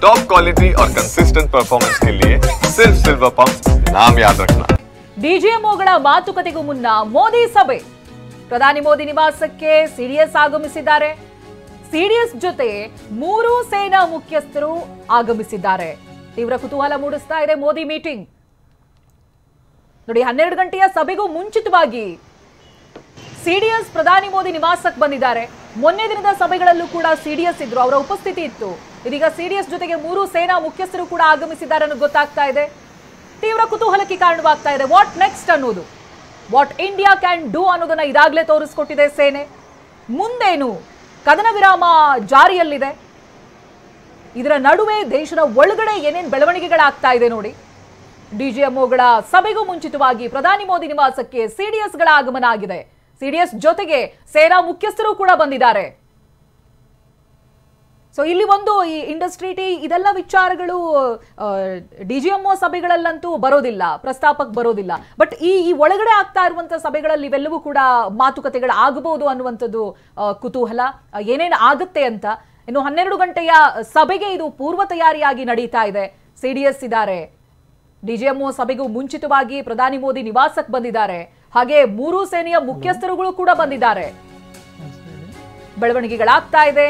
Top quality और consistent performance के लिए सिर्फ सिल्वर पंप नाम याद रखना। ಡಿಜಿಎಂಒಗಳ ಮಾತುಕತೆಗೂ ಮುನ್ನ ಮೋದಿ ಸಭೆ. ಪ್ರಧಾನಿ ಮೋದಿ ನಿವಾಸಕ್ಕೆ ಸಿಡಿಎಸ್ ಆಗಮಿಸಿದ್ದಾರೆ. ಸಿಡಿಎಸ್ ಜೊತೆ 3 ಸೇನಾ ಮುಖ್ಯಸ್ಥರು ಆಗಮಿಸಿದ್ದಾರೆ. ತೀವ್ರ ಕುತೂಹಲ ಮೂಡಿಸ್ತಾ ಇದೆ ಮೋದಿ ಮೀಟಿಂಗ್. ನೋಡಿ, 12 ಗಂಟೆಯ ಸಭೆಗೂ ಮುಂಚಿತವಾಗಿ ಸಿಡಿಎಸ್ ಪ್ರಧಾನಿ ಮೋದಿ ನಿವಾಸಕ್ಕೆ ಬಂದಿದ್ದಾರೆ. ಮೊನ್ನೆ ದಿನದ ಸಭೆಗಳಲ್ಲೂ ಕೂಡ ಸಿಡಿಎಸ್ ಇದ್ರು, ಅವರ ಉಪಸ್ಥಿತಿ ಇತ್ತು. ಇದೀಗ ಸಿಡಿಎಸ್ ಜೊತೆಗೆ 3 ಸೇನಾ ಮುಖ್ಯಸ್ಥರು ಕೂಡ ಆಗಮಿಸಿದ್ದಾರೆ ಅನ್ನೋದು ಗೊತ್ತಾಗ್ತಾ ಇದೆ. ತೀವ್ರ ಕುತೂಹಲಕ್ಕೆ ಕಾರಣವಾಗ್ತಾ ಇದೆ. ವಾಟ್ ನೆಕ್ಸ್ಟ್ ಅನ್ನೋದು, ವಾಟ್ ಇಂಡಿಯಾ ಕ್ಯಾನ್ ಡೂ ಅನ್ನೋದನ್ನ ಇದಾಗಲೇ ತೋರಿಸ್ಕೊಟ್ಟಿದೆ ಸೇನೆ. ಮುಂದೇನು ಕದನ ವಿರಾಮ ಜಾರಿಯಲ್ಲಿದೆ, ಇದರ ನಡುವೆ ದೇಶದ ಒಳಗಡೆ ಏನೇನು ಬೆಳವಣಿಗೆಗಳಾಗ್ತಾ ಇದೆ ನೋಡಿ. ಡಿಜಿಎಂಒಗಳ ಸಭೆಗೂ ಮುಂಚಿತವಾಗಿ ಪ್ರಧಾನಿ ಮೋದಿ ನಿವಾಸಕ್ಕೆ ಸಿಡಿಎಸ್ಗಳ ಆಗಮನ ಆಗಿದೆ. ಸಿಡಿಎಸ್ ಜೊತೆಗೆ ಸೇನಾ ಮುಖ್ಯಸ್ಥರು ಕೂಡ ಬಂದಿದ್ದಾರೆ. ಸೊ ಇಲ್ಲಿ ಒಂದು ಈ ಇಂಡಸ್ಟ್ರಿ ಇದೆಲ್ಲ ವಿಚಾರಗಳು ಡಿಜಿಎಂಒ ಸಭೆಗಳಲ್ಲಂತೂ ಬರೋದಿಲ್ಲ, ಪ್ರಸ್ತಾಪಕ್ಕೆ ಬರೋದಿಲ್ಲ. ಬಟ್ ಈ ಒಳಗಡೆ ಆಗ್ತಾ ಇರುವಂತಹ ಸಭೆಗಳಲ್ಲಿ ಇವೆಲ್ಲವೂ ಕೂಡ ಮಾತುಕತೆಗಳು ಆಗಬಹುದು ಅನ್ನುವಂಥದ್ದು ಕುತೂಹಲ. ಏನೇನು ಆಗುತ್ತೆ ಅಂತ ಇನ್ನು 12 ಗಂಟೆಯ ಸಭೆಗೆ ಇದು ಪೂರ್ವ ತಯಾರಿಯಾಗಿ ನಡೀತಾ ಇದೆ. ಸಿಡಿಎಸ್ ಇದ್ದಾರೆ, ಡಿಜಿಎಂಒ ಸಭೆಗೂ ಮುಂಚಿತವಾಗಿ ಪ್ರಧಾನಿ ಮೋದಿ ನಿವಾಸಕ್ಕೆ ಬಂದಿದ್ದಾರೆ. ಹಾಗೆ 3 ಸೇನೆಯ ಮುಖ್ಯಸ್ಥರುಗಳು ಕೂಡ ಬಂದಿದ್ದಾರೆ. ಬೆಳವಣಿಗೆಗಳಾಗ್ತಾ ಇದೆ.